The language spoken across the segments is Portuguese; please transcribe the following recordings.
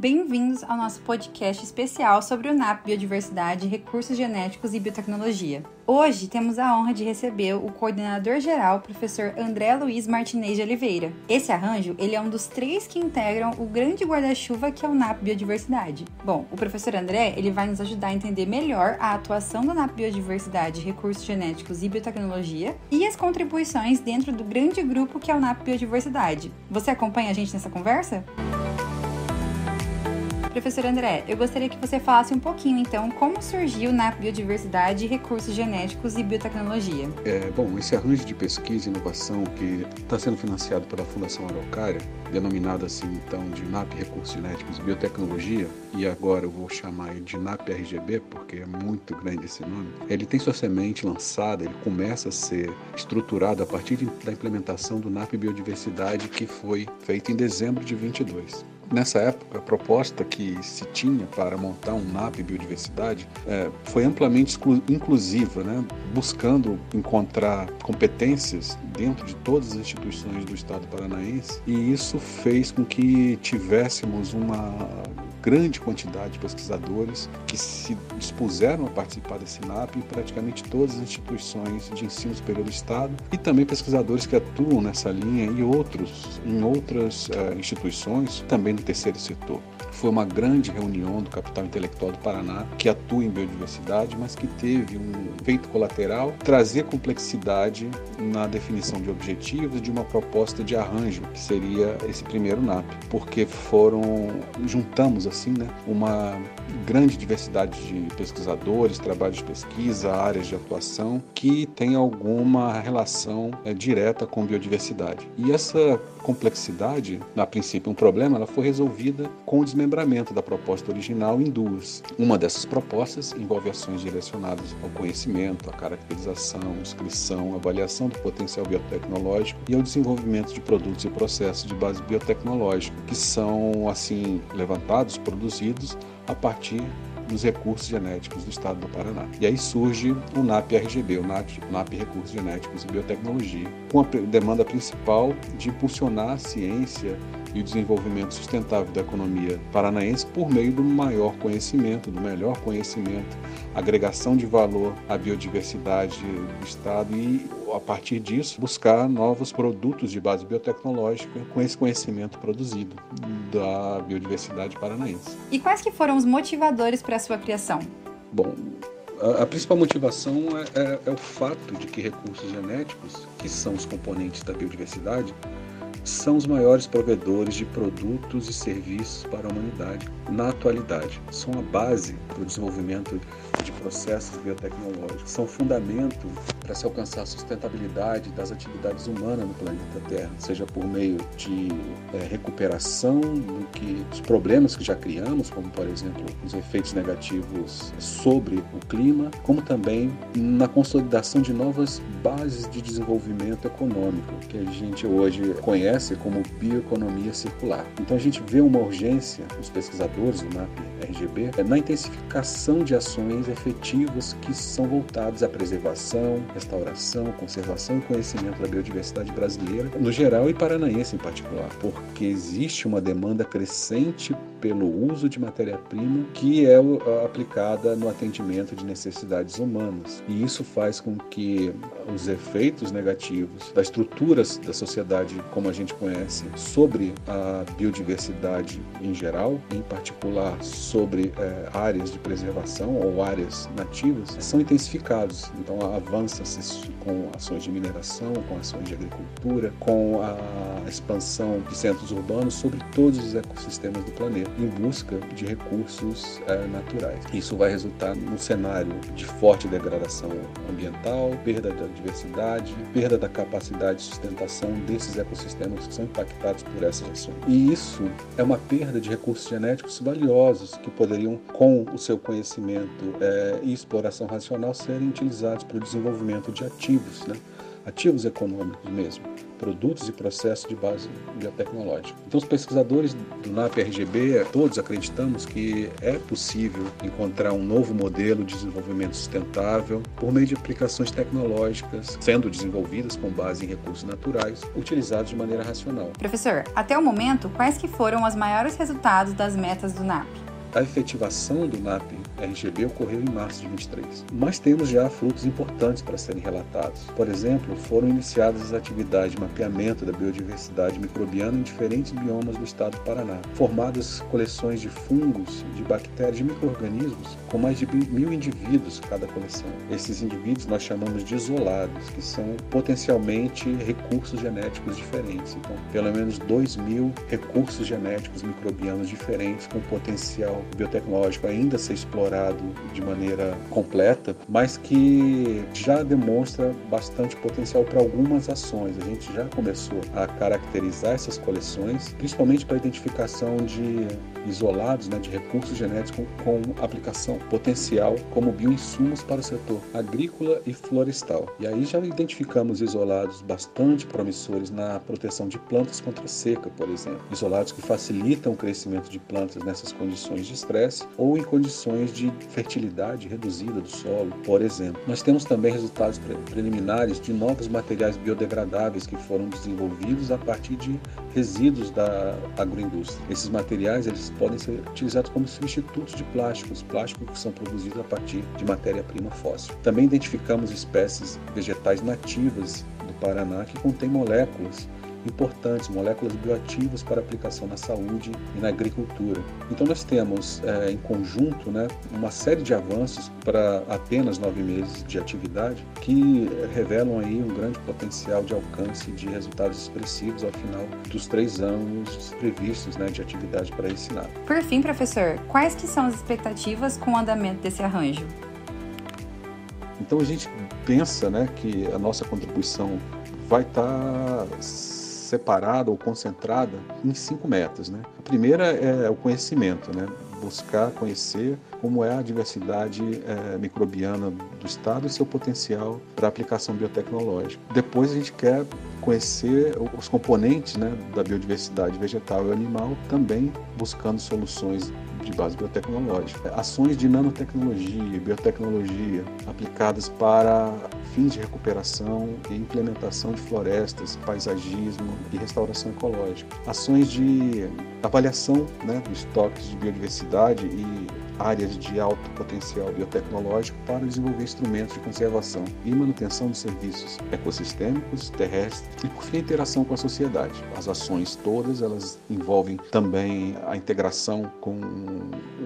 Bem-vindos ao nosso podcast especial sobre o NAP Biodiversidade, Recursos Genéticos e Biotecnologia. Hoje temos a honra de receber o coordenador-geral, professor André Luiz Martinez de Oliveira. Esse arranjo, ele é um dos 3 que integram o grande guarda-chuva que é o NAP Biodiversidade. Bom, o professor André, ele vai nos ajudar a entender melhor a atuação do NAP Biodiversidade, Recursos Genéticos e Biotecnologia e as contribuições dentro do grande grupo que é o NAP Biodiversidade. Você acompanha a gente nessa conversa? Professor André, eu gostaria que você falasse um pouquinho, então, como surgiu na Biodiversidade, Recursos Genéticos e Biotecnologia. Bom, esse arranjo de pesquisa e inovação que está sendo financiado pela Fundação Araucária, denominado assim, então, de NAP Recursos Genéticos e Biotecnologia, e agora eu vou chamar de NAP RGB, porque é muito grande esse nome, ele tem sua semente lançada, ele começa a ser estruturado a partir da implementação do NAP Biodiversidade, que foi feito em dezembro de 2022. Nessa época, a proposta que se tinha para montar um NAP Biodiversidade foi amplamente inclusiva, né? Buscando encontrar competências dentro de todas as instituições do Estado paranaense, e isso fez com que tivéssemos uma grande quantidade de pesquisadores que se dispuseram a participar desse NAP em praticamente todas as instituições de ensino superior do Estado, e também pesquisadores que atuam nessa linha em outras instituições, também no terceiro setor. Foi uma grande reunião do capital intelectual do Paraná, que atua em biodiversidade, mas que teve um efeito colateral, trazer complexidade na definição de objetivos de uma proposta de arranjo, que seria esse primeiro NAP, porque juntamos assim, né, uma grande diversidade de pesquisadores, trabalhos de pesquisa, áreas de atuação, que tem alguma relação direta com biodiversidade. E essa complexidade, a princípio um problema, ela foi resolvida com o desmembramento da proposta original em duas. Uma dessas propostas envolve ações direcionadas ao conhecimento, à caracterização, inscrição, avaliação do potencial biotecnológico e ao desenvolvimento de produtos e processos de base biotecnológica, que são, assim, levantados, produzidos a partir dos recursos genéticos do Estado do Paraná. E aí surge o NAP RGB, o NAP Recursos Genéticos e Biotecnologia, com a demanda principal de impulsionar a ciência e o desenvolvimento sustentável da economia paranaense por meio do maior conhecimento, do melhor conhecimento, agregação de valor à biodiversidade do Estado e, a partir disso, buscar novos produtos de base biotecnológica com esse conhecimento produzido da biodiversidade paranaense. E quais que foram os motivadores para a sua criação? Bom, a principal motivação é o fato de que recursos genéticos, que são os componentes da biodiversidade, são os maiores provedores de produtos e serviços para a humanidade na atualidade. São a base para o desenvolvimento de processos biotecnológicos, são fundamento para se alcançar a sustentabilidade das atividades humanas no planeta Terra, seja por meio de recuperação dos problemas que já criamos, como, por exemplo, os efeitos negativos sobre o clima, como também na consolidação de novas bases de desenvolvimento econômico, que a gente hoje conhece como bioeconomia circular. Então a gente vê uma urgência, os pesquisadores do NAP RGB, na intensificação de ações efetivas que são voltadas à preservação, restauração, conservação e conhecimento da biodiversidade brasileira, no geral, e paranaense em particular, porque existe uma demanda crescente pelo uso de matéria-prima que é aplicada no atendimento de necessidades humanas. E isso faz com que os efeitos negativos das estruturas da sociedade, como a gente conhece, sobre a biodiversidade em geral, em particular sobre áreas de preservação ou áreas nativas, são intensificados. Então avança-se com ações de mineração, com ações de agricultura, com a expansão de centros urbanos sobre todos os ecossistemas do planeta, em busca de recursos naturais. Isso vai resultar num cenário de forte degradação ambiental, perda da diversidade, perda da capacidade de sustentação desses ecossistemas que são impactados por essas ações. E isso é uma perda de recursos genéticos valiosos que poderiam, com o seu conhecimento e exploração racional, serem utilizados para o desenvolvimento de ativos, né? ativos econômicos mesmo, produtos e processos de base biotecnológica. Então, os pesquisadores do NAP-RGB, todos acreditamos que é possível encontrar um novo modelo de desenvolvimento sustentável por meio de aplicações tecnológicas sendo desenvolvidas com base em recursos naturais, utilizados de maneira racional. Professor, até o momento, quais que foram os maiores resultados das metas do NAP? A efetivação do NAP-RGB ocorreu em março de 2023, mas temos já fluxos importantes para serem relatados. Por exemplo, foram iniciadas as atividades de mapeamento da biodiversidade microbiana em diferentes biomas do estado do Paraná, formadas coleções de fungos, de bactérias e micro-organismos com mais de 1.000 indivíduos cada coleção. Esses indivíduos nós chamamos de isolados, que são potencialmente recursos genéticos diferentes. Então, pelo menos 2.000 recursos genéticos microbianos diferentes com potencial biotecnológico ainda a ser explorado de maneira completa, mas que já demonstra bastante potencial para algumas ações. A gente já começou a caracterizar essas coleções, principalmente para a identificação de isolados, de recursos genéticos com aplicação potencial como bioinsumos para o setor agrícola e florestal. E aí já identificamos isolados bastante promissores na proteção de plantas contra a seca, por exemplo. Isolados que facilitam o crescimento de plantas nessas condições de estresse ou em condições de fertilidade reduzida do solo, por exemplo. Nós temos também resultados preliminares de novos materiais biodegradáveis que foram desenvolvidos a partir de resíduos da agroindústria. Esses materiais eles podem ser utilizados como substitutos de plásticos que são produzidos a partir de matéria-prima fóssil. Também identificamos espécies vegetais nativas do Paraná que contêm moléculas importantes, moléculas bioativas para aplicação na saúde e na agricultura. Então nós temos em conjunto uma série de avanços para apenas 9 meses de atividade que revelam aí um grande potencial de alcance de resultados expressivos ao final dos 3 anos previstos de atividade para ensinar. Por fim, professor, quais que são as expectativas com o andamento desse arranjo? Então a gente pensa que a nossa contribuição vai estar separada ou concentrada em 5 metas. A primeira é o conhecimento, buscar conhecer como é a diversidade microbiana do estado e seu potencial para aplicação biotecnológica. Depois a gente quer conhecer os componentes da biodiversidade vegetal e animal, também buscando soluções de base biotecnológica. Ações de nanotecnologia e biotecnologia aplicadas para fins de recuperação e implementação de florestas, paisagismo e restauração ecológica. Ações de avaliação dos estoques de biodiversidade e áreas de alto potencial biotecnológico para desenvolver instrumentos de conservação e manutenção de serviços ecossistêmicos, terrestres e, por fim, a interação com a sociedade. As ações todas, elas envolvem também a integração com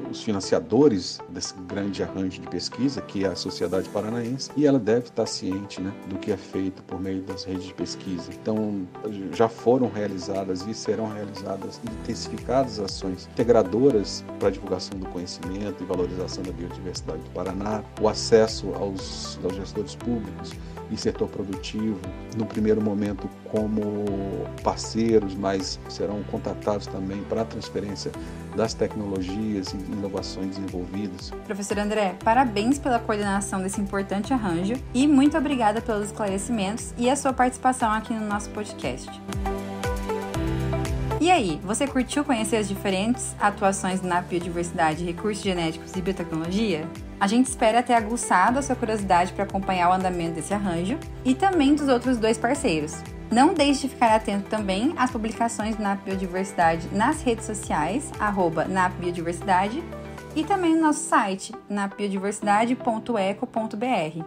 os financiadores desse grande arranjo de pesquisa, que é a sociedade paranaense, e ela deve estar ciente do que é feito por meio das redes de pesquisa. Então, já foram realizadas e serão realizadas e intensificadas ações integradoras para a divulgação do conhecimento e valorização da biodiversidade do Paraná, o acesso aos gestores públicos e setor produtivo, no primeiro momento como parceiros, mas serão contatados também para a transferência das tecnologias e inovações desenvolvidas. Professor André, parabéns pela coordenação desse importante arranjo e muito obrigada pelos esclarecimentos e a sua participação aqui no nosso podcast. E aí, você curtiu conhecer as diferentes atuações na biodiversidade, recursos genéticos e biotecnologia? A gente espera ter aguçado a sua curiosidade para acompanhar o andamento desse arranjo e também dos outros 2 parceiros. Não deixe de ficar atento também às publicações do NAP Biodiversidade nas redes sociais, @napbiodiversidade, e também no nosso site, napbiodiversidade.eco.br.